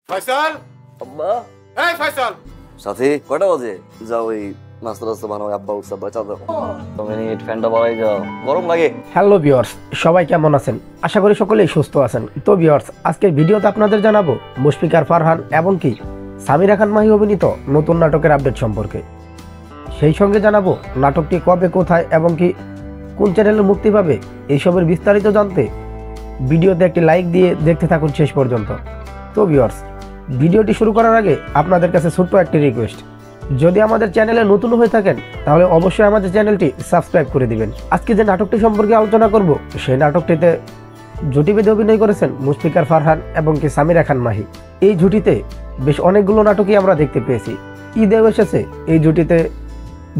ফয়সাল, আব্বা, এই ফয়সাল, সাথী কয়টা বাজে? যাও ওই নাস্তা টাস্তা বানাও, আব্বা উৎসব বাঁচা দাও। মিনিট ফ্যানটা বাড়াই যাও, গরম লাগে। হ্যালো ভিউয়ার্স, সবাই কেমন আছেন? আশা করি সকলেই সুস্থ আছেন। তো ভিউয়ার্স, আজকের ভিডিওতে আপনাদের জানাবো মুশফিকার ফারহান এবং কি সামিরা খান মাহি অভিনীত নতুন নাটকের আপডেট সম্পর্কে। সেই সঙ্গে জানাবো নাটকটি কবে, কোথায় এবং কি কোন চ্যানেলে মুক্তি পাবে। এইসবের বিস্তারিত জানতে ভিডিওতে একটি লাইক দিয়ে দেখতে থাকুন শেষ পর্যন্ত। তো ভিউয়ার্স, ভিডিওটি শুরু করার আগে আপনাদের কাছে ছোট্ট একটি রিকোয়েস্ট, যদি আমাদের চ্যানেলে নতুন হয়ে থাকেন তাহলে অবশ্যই আমাদের চ্যানেলটি সাবস্ক্রাইব করে দিবেন। আজকে যে নাটকটি সম্পর্কে আলোচনা করব, সেই নাটকটিতে জুটি বেঁধে অভিনয় করেছেন মুশফিকার ফারহান এবং কি সামিরা খান মাহি। এই জুটিতে বেশ অনেকগুলো নাটকই আমরা দেখতে পেয়েছি। ঈদেও এসেছে এই জুটিতে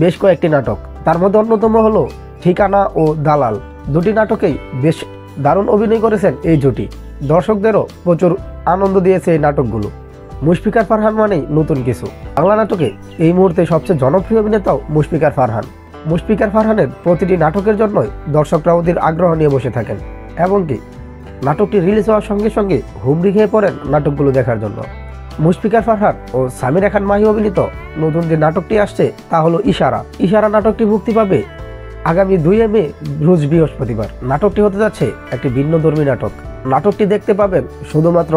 বেশ কয়েকটি নাটক, তার মধ্যে অন্যতম হলো ঠিকানা ও দালাল। দুটি নাটকেই বেশ দারুণ অভিনয় করেছেন এই জুটি। দর্শকদেরও প্রচুর আনন্দ দিয়েছে এই নাটকগুলো। মুশফিকার ফারহান মানেই নতুন কিছু। বাংলা নাটকে এই মুহূর্তে সবচেয়ে জনপ্রিয় অভিনেতাও মুশফিকার ফারহান। মুশফিকার ফারহানের প্রতিটি নাটকের জন্যই দর্শকরা অধীর আগ্রহ নিয়ে বসে থাকেন এবং কি নাটকটি রিলিজ হওয়ার সঙ্গে সঙ্গে হুমড়ি খেয়ে পড়েন নাটকগুলো দেখার জন্য। মুশফিকার ফারহান ও সামিরা খান মাহি অভিনীত নতুন যে নাটকটি আসছে তা হলো ইশারা। ইশারা নাটকটি মুক্তি পাবে আগামী 2 মে রোজ বৃহস্পতিবার। নাটকটি হতে যাচ্ছে একটি ভিন্নধর্মী নাটক। নাটকটি দেখতে পাবেন শুধুমাত্র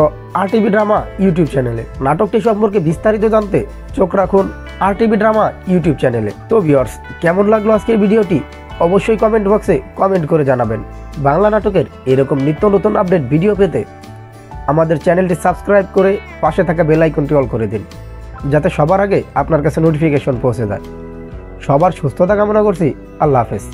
RTV ড্রামা ইউটিউব চ্যানেলে। নাটকটি সম্পর্কে বিস্তারিত জানতে চোখ রাখুন RTV ড্রামা ইউটিউব চ্যানেলে। তো ভিউয়ার্স, কেমন লাগলো আজকের ভিডিওটি অবশ্যই কমেন্ট বক্সে কমেন্ট করে জানাবেন। বাংলা নাটকের এরকম নিত্য নতুন আপডেট ভিডিও পেতে আমাদের চ্যানেলটি সাবস্ক্রাইব করে পাশে থাকা বেল আইকনটি অল করে দিন, যাতে সবার আগে আপনার কাছে নোটিফিকেশন পৌঁছে যায়। সবার সুস্থতা কামনা করছি। আল্লাহ হাফেজ।